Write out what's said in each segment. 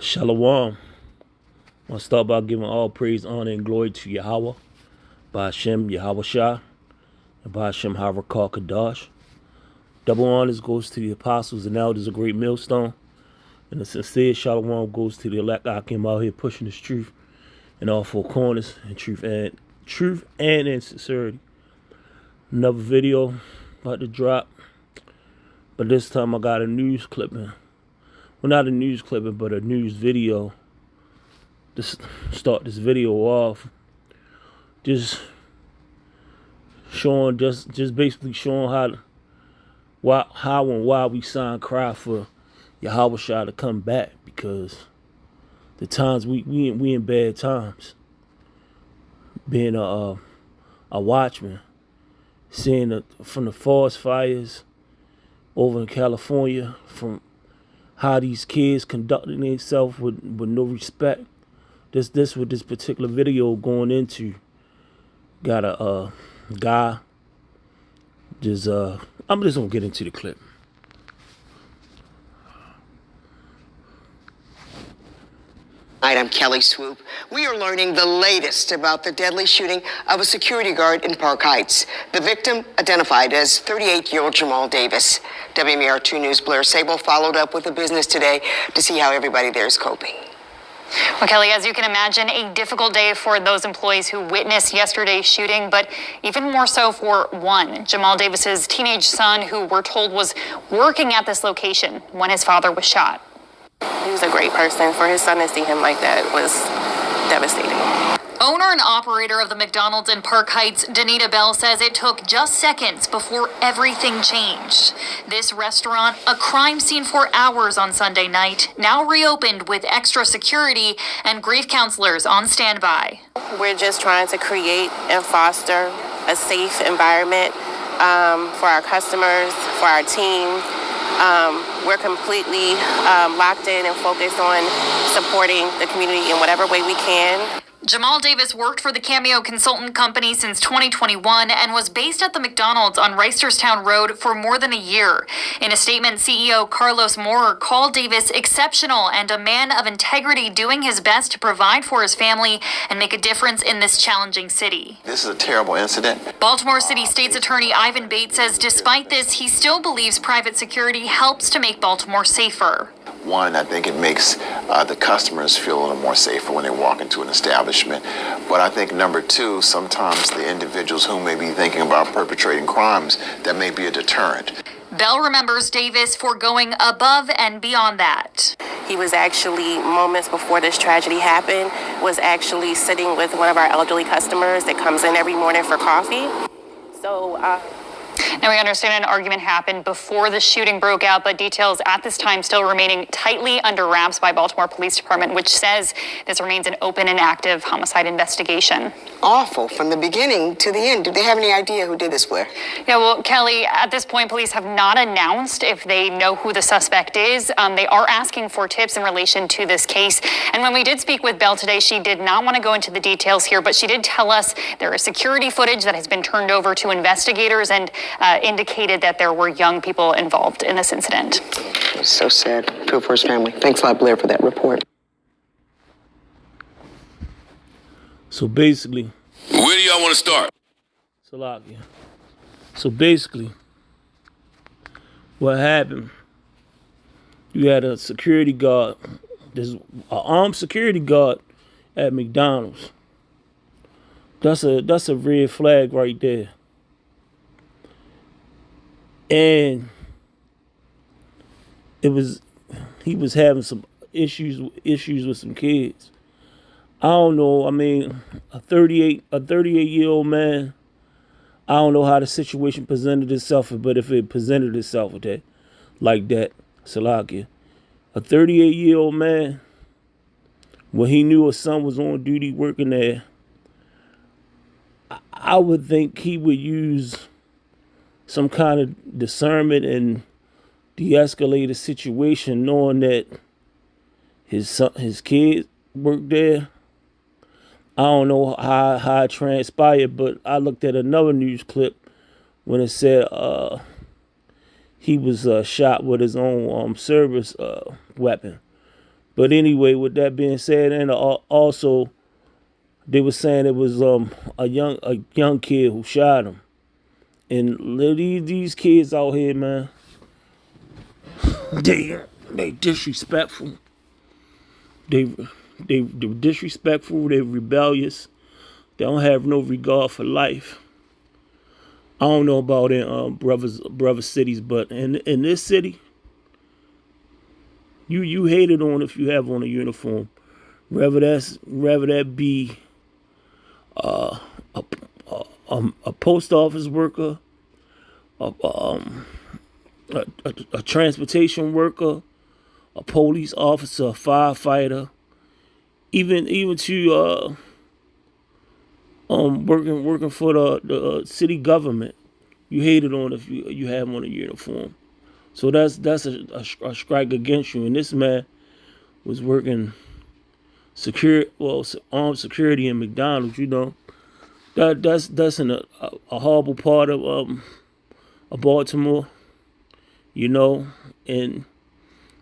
Shalom. I want to start by giving all praise, honor, and glory to Yahweh, by Hashem Yahweh Shah, and by Hashem Harakah Kadash. Double honors goes to the apostles and elders of Great Millstone, and a sincere shalom goes to the elect Akim out here pushing this truth in all four corners, and truth and in sincerity. Another video about to drop, but this time I got a news clipping. Well, not a news clipping, but a news video. To start this video off, just showing, just basically showing how and why we signed cry for Yahweh Shah to come back, because the times we in bad times. Being a watchman, seeing from the forest fires over in California, from how these kids conducting themselves with no respect. This what this particular video going into. Got a guy. I'm just gonna get into the clip. Hi, I'm Kelly Swoop. We are learning the latest about the deadly shooting of a security guard in Park Heights. The victim identified as 38-year-old Jamal Davis. WMER2 News' Blair Sable followed up with the business today to see how everybody there is coping. Well, Kelly, as you can imagine, a difficult day for those employees who witnessed yesterday's shooting, but even more so for one, Jamal Davis's teenage son, who we're told was working at this location when his father was shot. He was a great person. For his son to see him like that was devastating. Owner and operator of the McDonald's in Park Heights, Danita Bell, says it took just seconds before everything changed. This restaurant, a crime scene for hours on Sunday night, now reopened with extra security and grief counselors on standby. We're just trying to create and foster a safe environment for our customers, for our team. We're completely locked in and focused on supporting the community in whatever way we can. Jamal Davis worked for the Cameo Consultant Company since 2021 and was based at the McDonald's on Reisterstown Road for more than a year. In a statement, CEO Carlos Moore called Davis exceptional and a man of integrity, doing his best to provide for his family and make a difference in this challenging city. This is a terrible incident. Baltimore City State's Attorney Ivan Bates says despite this, he still believes private security helps to make Baltimore safer. One, I think it makes the customers feel a little more safer when they walk into an establishment. But I think number two, sometimes the individuals who may be thinking about perpetrating crimes, that may be a deterrent. Bell remembers Davis for going above and beyond that. He was actually, moments before this tragedy happened, was actually sitting with one of our elderly customers that comes in every morning for coffee. So, Now, we understand an argument happened before the shooting broke out, but details at this time still remaining tightly under wraps by Baltimore Police Department, which says this remains an open and active homicide investigation. Awful from the beginning to the end. Do they have any idea who did this, Blair? Yeah, well, Kelly, at this point, police have not announced if they know who the suspect is. They are asking for tips in relation to this case. And when we did speak with Bell today, she did not want to go into the details here, but she did tell us there is security footage that has been turned over to investigators and indicated that there were young people involved in this incident. So sad. Feel for his family. Thanks a lot, Blair, for that report. So basically, where do y'all want to start? Salakia. So basically, what happened? You had a security guard. There's an armed security guard at McDonald's. That's a red flag right there. And he was having some issues with some kids. I don't know. I mean, a 38-year-old man. I don't know how the situation presented itself, but if it presented itself like that, Salakia, a 38-year-old man, when he knew his son was on duty working there, I would think he would use some kind of discernment and de-escalate the situation, knowing that his kids work there. I don't know how it transpired, but I looked at another news clip when it said he was shot with his own service weapon. But anyway, with that being said, and also they were saying it was a young kid who shot him. And these kids out here, man, they disrespectful. They disrespectful. They rebellious. They don't have no regard for life. I don't know about in brother cities, but in this city, you hated on if you have on a uniform, whether that be a post office worker, a transportation worker, a police officer, a firefighter, even to working for the city government. You hated on if you have on a uniform. So that's a strike against you. And this man was working armed security in McDonald's. You know, that's in a horrible part of Baltimore. You know, and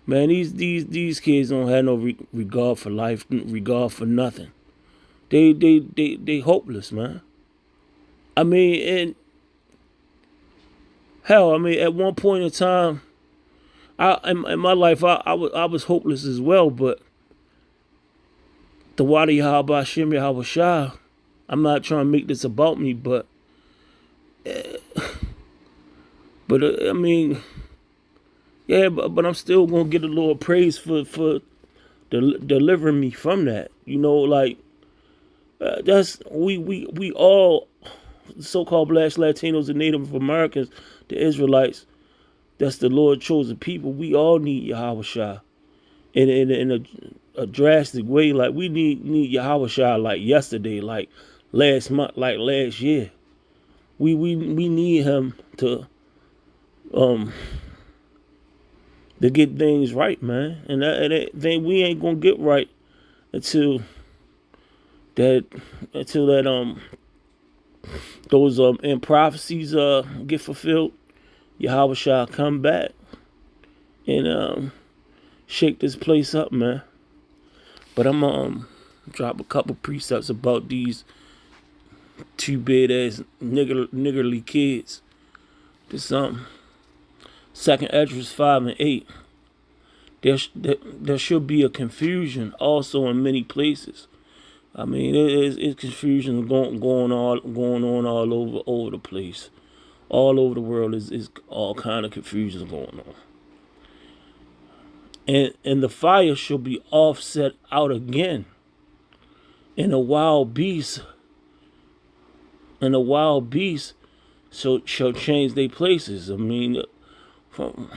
man, these kids don't have no regard for life, regard for nothing. They hopeless, man. I mean, and hell, I mean, at one point in time, in my life, I was hopeless as well. But the Wadi Yahweh Shem Yahweh Shah, I'm not trying to make this about me, but I mean, yeah, but I'm still gonna get a little praise for delivering me from that. You know, like that's we all so-called Blacks, Latinos, and Native Americans, the Israelites. That's the Lord chosen people. We all need Yahweh Shah in a drastic way. Like we need Yahweh Shah like yesterday, like last month, like last year. We need him to get things right, man. And that thing we ain't gonna get right until that those in prophecies get fulfilled. Yahweh Shah come back and shake this place up, man. But I'm drop a couple precepts about these two bad ass niggerly kids. This Second Esdras 5 and 8. There should be a confusion also in many places. I mean, it's confusion going on all over the place. All over the world is all kind of confusion going on. And the fire shall be offset out again. And the wild beasts shall change their places. I mean, from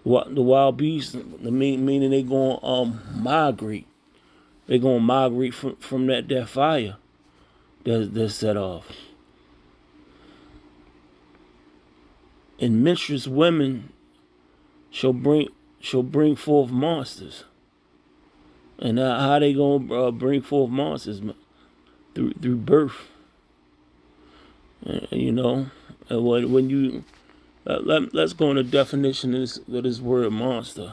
the wild beasts, meaning they gonna migrate. They gonna migrate from that fire that's set off. And menstruous women shall bring forth monsters. And how they gonna bring forth monsters? Through birth. You know, and when you let's go into definition of this word monster.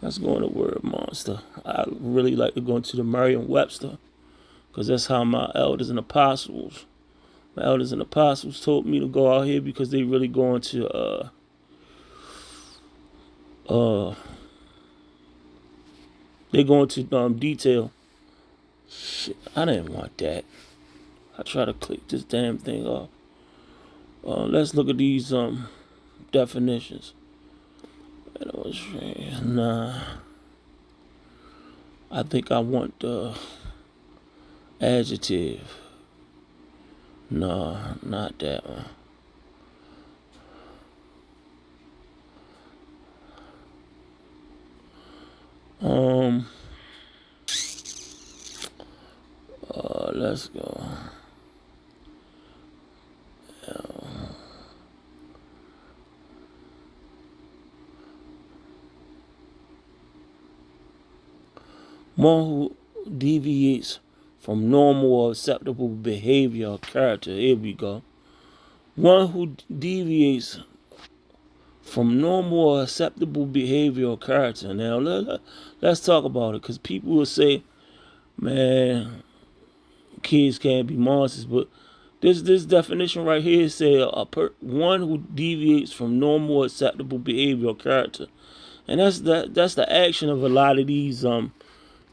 Let's go into the word monster. I really like to go into the Merriam-Webster, because that's how my elders and apostles told me to go out here, because they really go into they go into detail. Shit, I didn't want that. I try to click this damn thing off. Let's look at these definitions. Nah, I think I want the adjective. Nah, not that one. Let's go. One who deviates from normal or acceptable behavior or character. Here we go. one who deviates from normal or acceptable behavior or character. Now, let's talk about it, because people will say, man, kids can't be monsters, but this definition right here says one who deviates from normal or acceptable behavior or character. And that's the action of a lot of these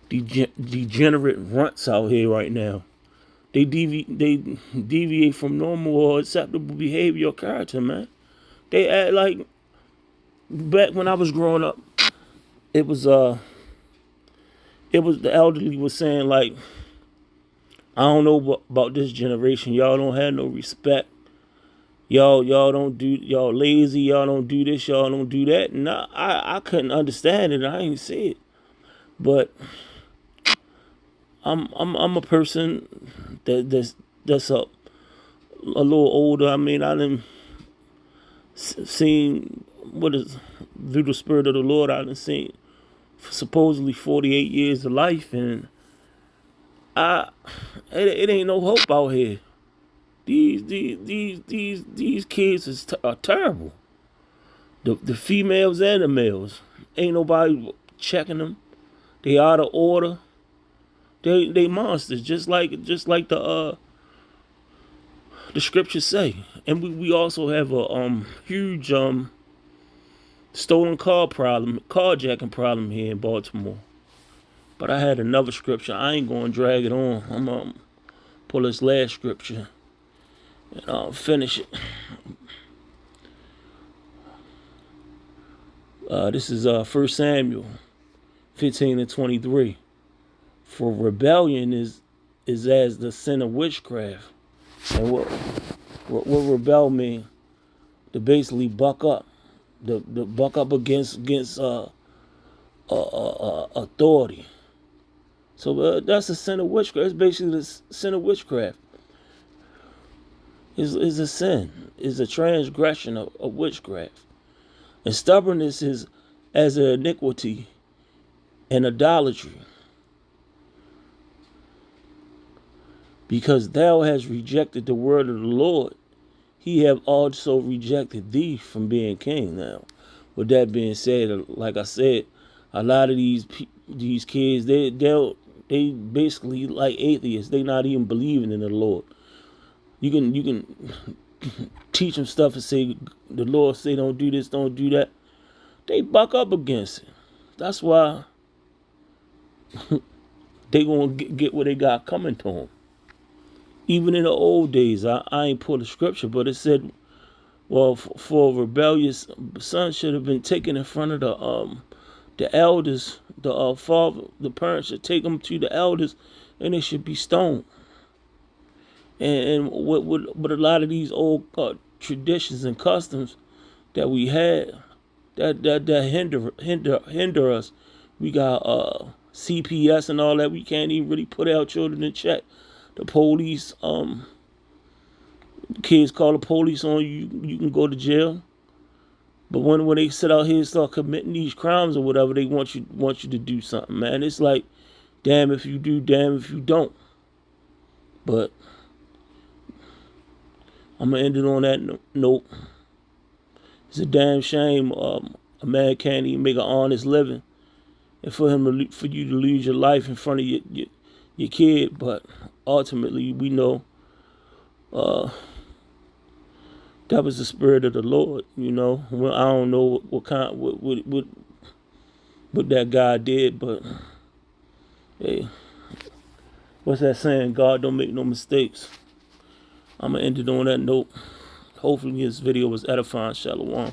degenerate runts out here right now. They deviate from normal or acceptable behavior or character, man. They act like, back when I was growing up, it was the elderly was saying, like, I don't know about this generation. Y'all don't have no respect. Y'all lazy. Y'all don't do this. Y'all don't do that. And I couldn't understand it. I ain't see it. But I'm a person that's a little older. I mean, I done seen through the Spirit of the Lord. I done seen supposedly 48 years of life, and it ain't no hope out here. These kids are terrible. The females and the males. Ain't nobody checking them. They out of order. They monsters, just like the scriptures say. And we also have a huge stolen carjacking problem here in Baltimore. But I had another scripture. I ain't gonna drag it on. I'm gonna pull this last scripture and I'll finish it. This is 1 Samuel 15:23. For rebellion is as the sin of witchcraft. And what rebel mean? To basically buck up, the buck up against authority. So that's a sin of witchcraft. It's basically the sin of witchcraft. Is a sin. Is a transgression of witchcraft. And stubbornness is as an iniquity and idolatry. Because thou hast rejected the word of the Lord, he have also rejected thee from being king. Now, with that being said, like I said, a lot of these kids, they basically like atheists. They not even believing in the Lord. You can teach them stuff and say the Lord say don't do this, don't do that. They buck up against it. That's why they gonna get what they got coming to them. Even in the old days, I ain't pulled the scripture, but it said, well, for a rebellious son should have been taken in front of the elders, the father, the parents should take them to the elders, and they should be stoned. And what a lot of these old traditions and customs that we had that hinder us. We got CPS and all that. We can't even really put our children in check. The police, kids call the police on you, you can go to jail. But when they sit out here and start committing these crimes or whatever, they want you to do something, man. It's like, damn if you do, damn if you don't. But I'm gonna end it on that note. It's a damn shame a man can't even make an honest living, and for you to lose your life in front of your kid. But ultimately, we know that was the Spirit of the Lord. You know, well, I don't know what that guy did, but hey, what's that saying? God don't make no mistakes. I'm gonna end it on that note. Hopefully, this video was edifying. Shalom.